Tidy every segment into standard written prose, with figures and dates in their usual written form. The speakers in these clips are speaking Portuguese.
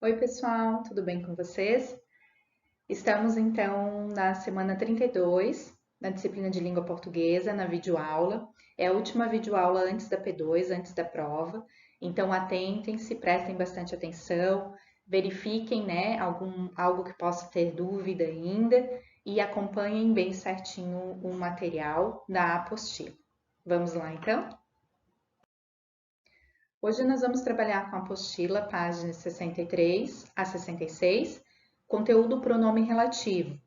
Oi, pessoal, tudo bem com vocês? Estamos então na semana 32, na disciplina de língua portuguesa, na videoaula. É a última videoaula antes da P2, antes da prova. Então atentem-se, prestem bastante atenção, verifiquem, né, algo que possa ter dúvida ainda e acompanhem bem certinho o material da apostila. Vamos lá então? Hoje nós vamos trabalhar com a apostila, páginas 63 a 66, conteúdo pronome relativo,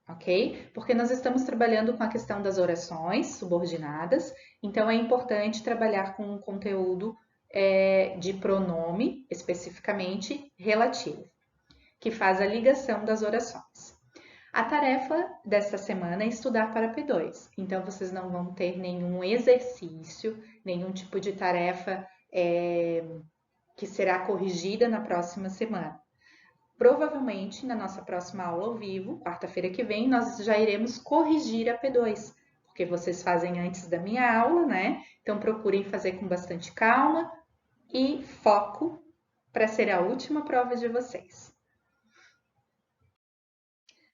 ok? Porque nós estamos trabalhando com a questão das orações subordinadas, então é importante trabalhar com um conteúdo de pronome, especificamente relativo, que faz a ligação das orações. A tarefa desta semana é estudar para P2, então vocês não vão ter nenhum exercício, nenhum tipo de tarefa que será corrigida na próxima semana. Provavelmente, na nossa próxima aula ao vivo, quarta-feira que vem, nós já iremos corrigir a P2, porque vocês fazem antes da minha aula, né? Então procurem fazer com bastante calma e foco para ser a última prova de vocês.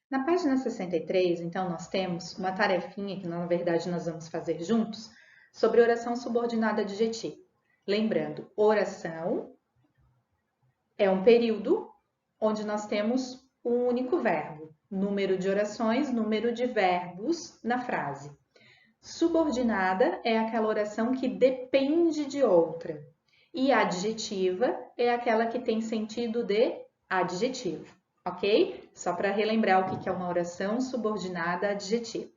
Na página 63, então, nós temos uma tarefinha que, na verdade, nós vamos fazer juntos sobre oração subordinada adjetiva. Lembrando, oração é um período onde nós temos um único verbo, número de orações, número de verbos na frase. Subordinada é aquela oração que depende de outra. E adjetiva é aquela que tem sentido de adjetivo, ok? Só para relembrar o que é uma oração subordinada adjetiva.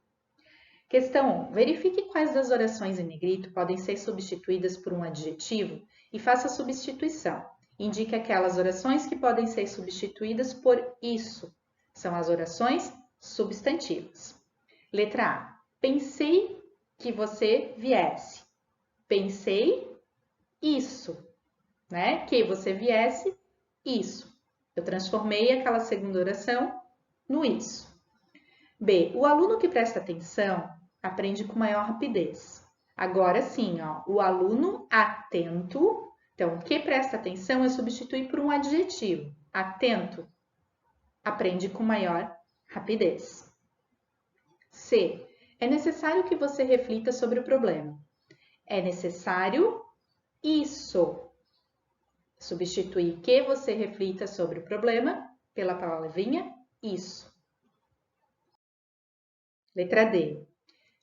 Questão 1. Verifique quais das orações em negrito podem ser substituídas por um adjetivo e faça a substituição. Indique aquelas orações que podem ser substituídas por isso. São as orações substantivas. Letra A. Pensei que você viesse. Pensei isso, né? Que você viesse isso. Eu transformei aquela segunda oração no isso. B. O aluno que presta atenção aprende com maior rapidez. Agora sim, ó, o aluno atento. Então, o que presta atenção é substituir por um adjetivo. Atento, aprende com maior rapidez. C. É necessário que você reflita sobre o problema. É necessário isso. Substituir que você reflita sobre o problema pela palavrinha isso. Letra D.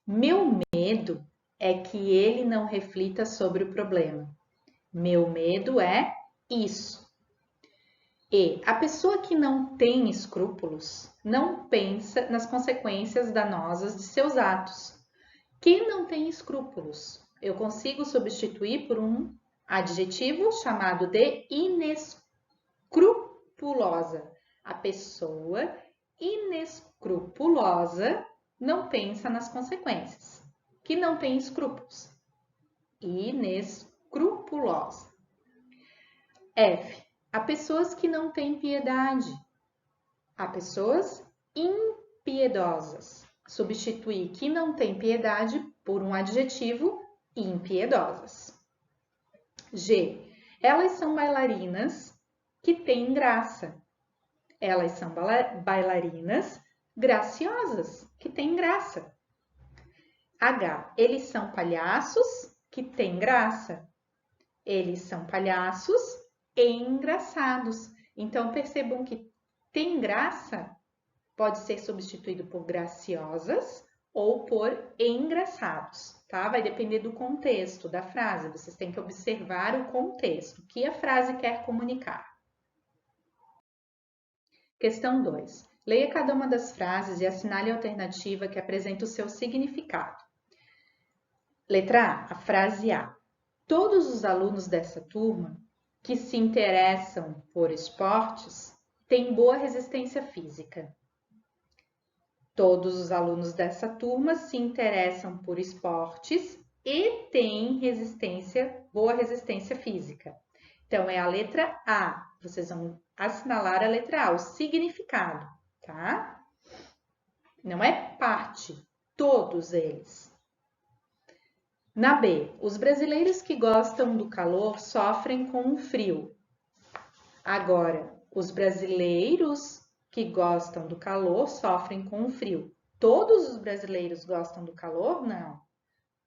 Meu medo é que ele não reflita sobre o problema. Meu medo é isso. E a pessoa que não tem escrúpulos não pensa nas consequências danosas de seus atos. Quem não tem escrúpulos? Eu consigo substituir por um adjetivo chamado de inescrupulosa. A pessoa inescrupulosa não pensa nas consequências. Que não tem escrúpulos. Inescrupulosa. F. Há pessoas que não têm piedade. Há pessoas impiedosas. Substituir que não tem piedade por um adjetivo impiedosas. G. Elas são bailarinas que têm graça. Elas são bailarinas graciosas, que têm graça. H. Eles são palhaços que têm graça. Eles são palhaços engraçados. Então, percebam que tem graça pode ser substituído por graciosas ou por engraçados, tá? Vai depender do contexto da frase. Vocês têm que observar o contexto, o que a frase quer comunicar. Questão 2. Leia cada uma das frases e assinale a alternativa que apresenta o seu significado. Letra A, a frase A. Todos os alunos dessa turma que se interessam por esportes têm boa resistência física. Todos os alunos dessa turma se interessam por esportes e têm boa resistência física. Então, é a letra A. Vocês vão assinalar a letra A, o significado, tá? Não é parte, todos eles. Na B, os brasileiros que gostam do calor sofrem com o frio. Agora, Os brasileiros que gostam do calor sofrem com o frio. Todos os brasileiros gostam do calor? Não.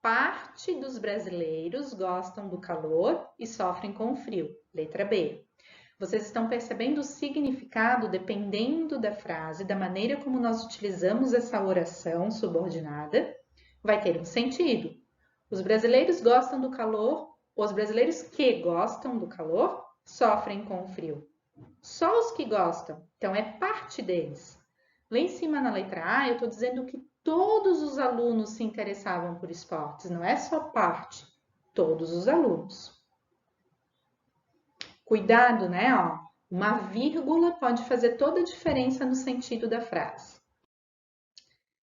Parte dos brasileiros gostam do calor e sofrem com o frio. Letra B. Vocês estão percebendo o significado dependendo da frase, da maneira como nós utilizamos essa oração subordinada, vai ter um sentido. Os brasileiros gostam do calor, os brasileiros que gostam do calor sofrem com o frio. Só os que gostam, então é parte deles. Lá em cima na letra A, eu estou dizendo que todos os alunos se interessavam por esportes, não é só parte, todos os alunos. Cuidado, né? Ó, uma vírgula pode fazer toda a diferença no sentido da frase.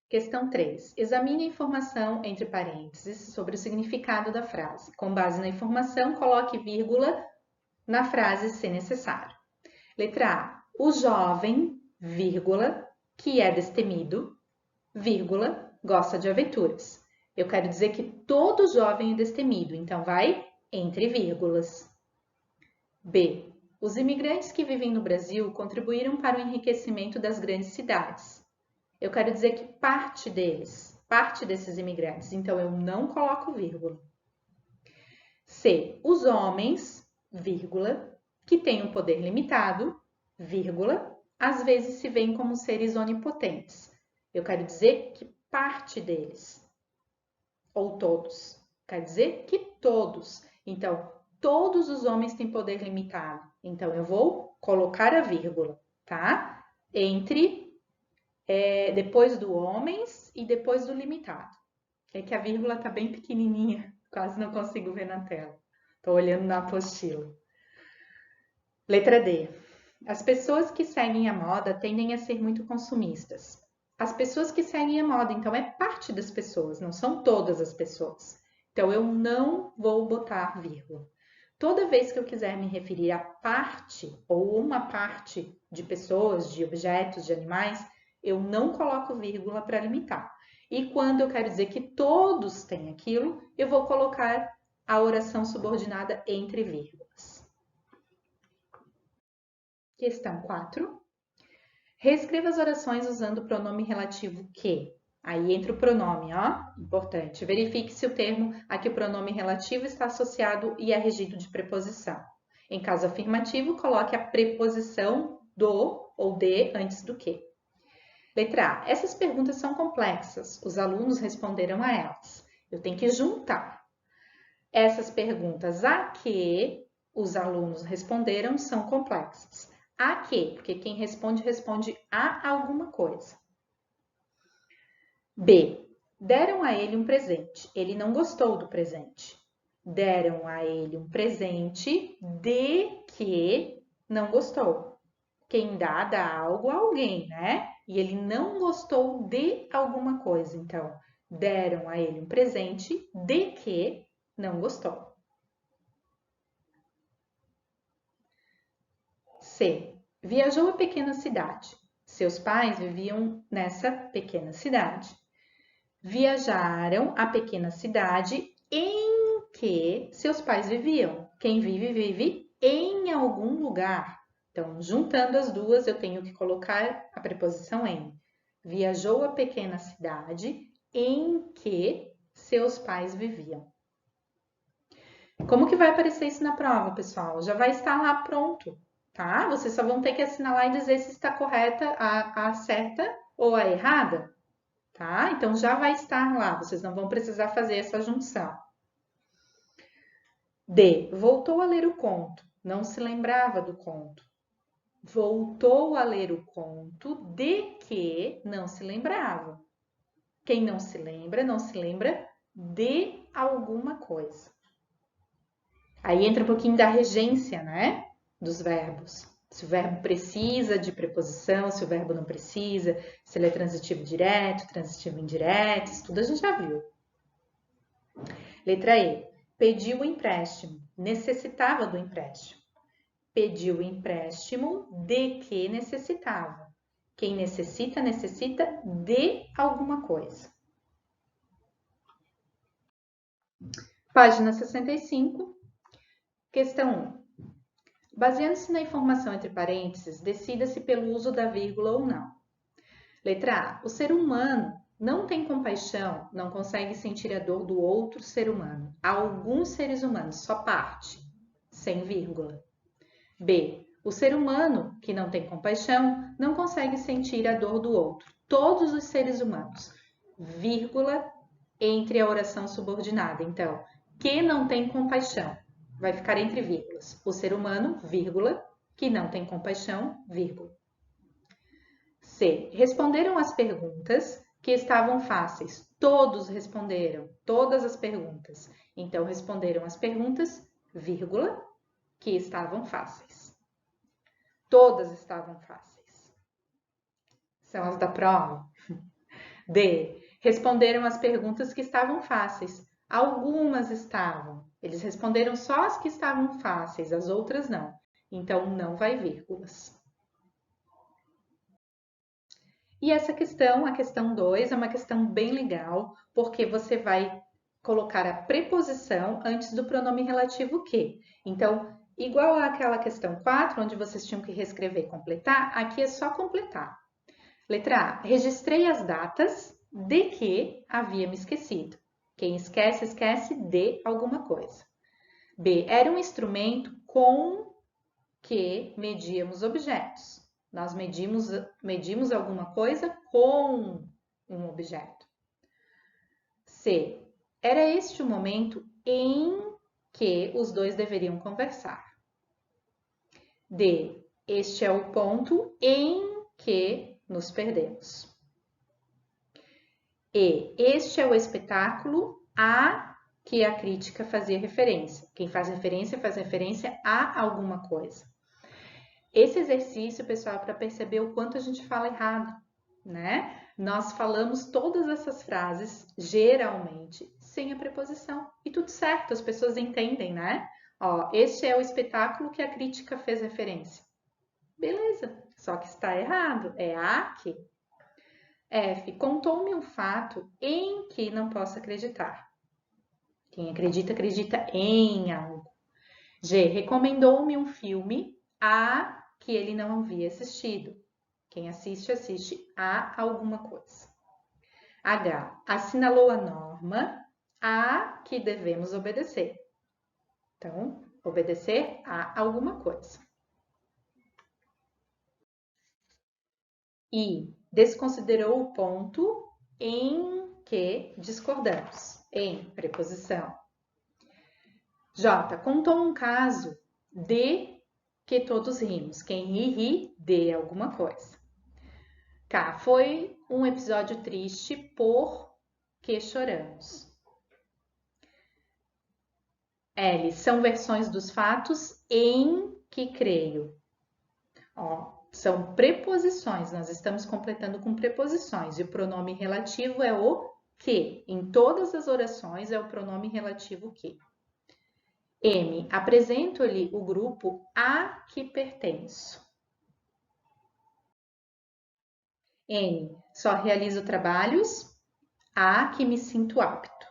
Questão 3. Examine a informação entre parênteses sobre o significado da frase. Com base na informação, coloque vírgula na frase se necessário. Letra A. O jovem, vírgula, que é destemido, vírgula, gosta de aventuras. Eu quero dizer que todo jovem é destemido, então vai entre vírgulas. B. Os imigrantes que vivem no Brasil contribuíram para o enriquecimento das grandes cidades. Eu quero dizer que parte desses imigrantes, então eu não coloco vírgula. C. Os homens, vírgula, que têm um poder limitado, vírgula, às vezes se veem como seres onipotentes. Eu quero dizer que parte deles, ou todos. Quer dizer que todos. Então, todos os homens têm poder limitado. Então, eu vou colocar a vírgula, tá? Depois do homens e depois do limitado. É que a vírgula tá bem pequenininha, quase não consigo ver na tela. Estou olhando na apostila. Letra D. As pessoas que seguem a moda tendem a ser muito consumistas. As pessoas que seguem a moda, então, é parte das pessoas, não são todas as pessoas. Então, eu não vou botar vírgula. Toda vez que eu quiser me referir a parte ou uma parte de pessoas, de objetos, de animais, eu não coloco vírgula para limitar. E quando eu quero dizer que todos têm aquilo, eu vou colocar a oração subordinada entre vírgulas. Questão 4. Reescreva as orações usando o pronome relativo que. Aí entra o pronome, ó, importante. Verifique se o termo a que o pronome relativo está associado e é regido de preposição. Em caso afirmativo, coloque a preposição do ou de antes do que. Letra A. Essas perguntas são complexas. Os alunos responderam a elas. Eu tenho que juntar. Essas perguntas a que os alunos responderam são complexas. A que? Porque quem responde a alguma coisa. B. Deram a ele um presente. Ele não gostou do presente. Deram a ele um presente de que não gostou. Quem dá algo a alguém, né? E ele não gostou de alguma coisa. Então, deram a ele um presente de que não gostou. C. Viajou a pequena cidade. Seus pais viviam nessa pequena cidade. Viajaram à pequena cidade em que seus pais viviam. Quem vive, vive em algum lugar. Então, juntando as duas, eu tenho que colocar a preposição em. Viajou à pequena cidade em que seus pais viviam. Como que vai aparecer isso na prova, pessoal? Já vai estar lá pronto, tá? Vocês só vão ter que assinalar e dizer se está correta a certa ou a errada. Tá? Então, já vai estar lá, vocês não vão precisar fazer essa junção. D. Voltou a ler o conto, não se lembrava do conto. Voltou a ler o conto de que não se lembrava. Quem não se lembra de alguma coisa. Aí entra um pouquinho da regência, né? Dos verbos. Se o verbo precisa de preposição, se o verbo não precisa, se ele é transitivo direto, transitivo indireto, isso tudo a gente já viu. Letra E. Pediu o empréstimo, necessitava do empréstimo. Pediu o empréstimo de que necessitava. Quem necessita de alguma coisa. Página 65, questão 1. Baseando-se na informação entre parênteses, decida-se pelo uso da vírgula ou não. Letra A. O ser humano não tem compaixão, não consegue sentir a dor do outro ser humano. Há alguns seres humanos, só parte, sem vírgula. B. O ser humano que não tem compaixão não consegue sentir a dor do outro. Todos os seres humanos, vírgula, entre a oração subordinada. Então, que não tem compaixão, vai ficar entre vírgulas. O ser humano, vírgula, que não tem compaixão, vírgula. C. Responderam as perguntas que estavam fáceis. Todos responderam, todas as perguntas. Então, responderam as perguntas, vírgula, que estavam fáceis. Todas estavam fáceis. São as da prova. D. Responderam as perguntas que estavam fáceis. Algumas estavam. Eles responderam só as que estavam fáceis, as outras não. Então, não vai vírgulas. E essa questão, a questão 2, é uma questão bem legal, porque você vai colocar a preposição antes do pronome relativo que. Então, igual àquela questão 4, onde vocês tinham que reescrever e completar, aqui é só completar. Letra A. Registrei as datas de que havia me esquecido. Quem esquece, esquece de alguma coisa. B. Era um instrumento com que medíamos objetos. Nós medimos alguma coisa com um objeto. C. Era este o momento em que os dois deveriam conversar. D. Este é o ponto em que nos perdemos. E. Este é o espetáculo a que a crítica fazia referência. Quem faz referência a alguma coisa. Esse exercício, pessoal, é para perceber o quanto a gente fala errado, né? Nós falamos todas essas frases, geralmente, sem a preposição. E tudo certo, as pessoas entendem, né? Ó, este é o espetáculo que a crítica fez referência. Beleza, só que está errado, é a que. F. Contou-me um fato em que não posso acreditar. Quem acredita, acredita em algo. G. Recomendou-me um filme a que ele não havia assistido. Quem assiste, assiste a alguma coisa. H. Assinalou a norma a que devemos obedecer. Então, obedecer a alguma coisa. I. Desconsiderou o ponto em que discordamos. Em preposição. J. Contou um caso de que todos rimos. Quem ri de alguma coisa. K. Foi um episódio triste porque choramos. L. São versões dos fatos em que creio. Ó, são preposições, nós estamos completando com preposições. E o pronome relativo é o que. Em todas as orações é o pronome relativo que. M. Apresento-lhe o grupo a que pertenço. N. Só realizo trabalhos a que me sinto apto.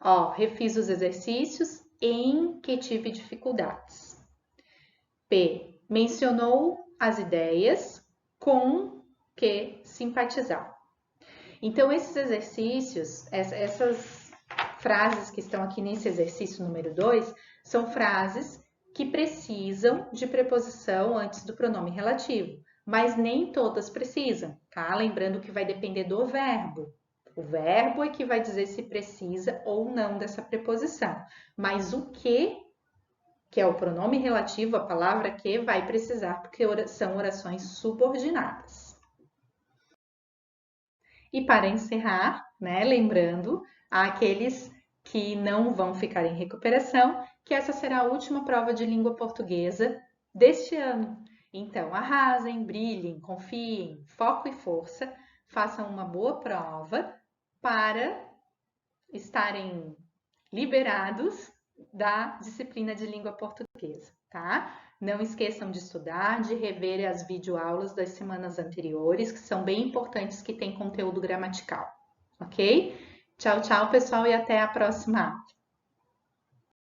Ó, refiz os exercícios em que tive dificuldades. P. Mencionou as ideias com que simpatizar. Então, esses exercícios, essas frases que estão aqui nesse exercício número 2, são frases que precisam de preposição antes do pronome relativo, mas nem todas precisam, tá? Lembrando que vai depender do verbo. O verbo é que vai dizer se precisa ou não dessa preposição, mas o que é o pronome relativo, a palavra que, vai precisar, porque são orações subordinadas. E para encerrar, né, lembrando àqueles que não vão ficar em recuperação, que essa será a última prova de língua portuguesa deste ano. Então, arrasem, brilhem, confiem, foco e força, façam uma boa prova para estarem liberados da disciplina de língua portuguesa, tá? Não esqueçam de estudar, de rever as videoaulas das semanas anteriores, que são bem importantes, que têm conteúdo gramatical, ok? Tchau, tchau, pessoal, e até a próxima aula.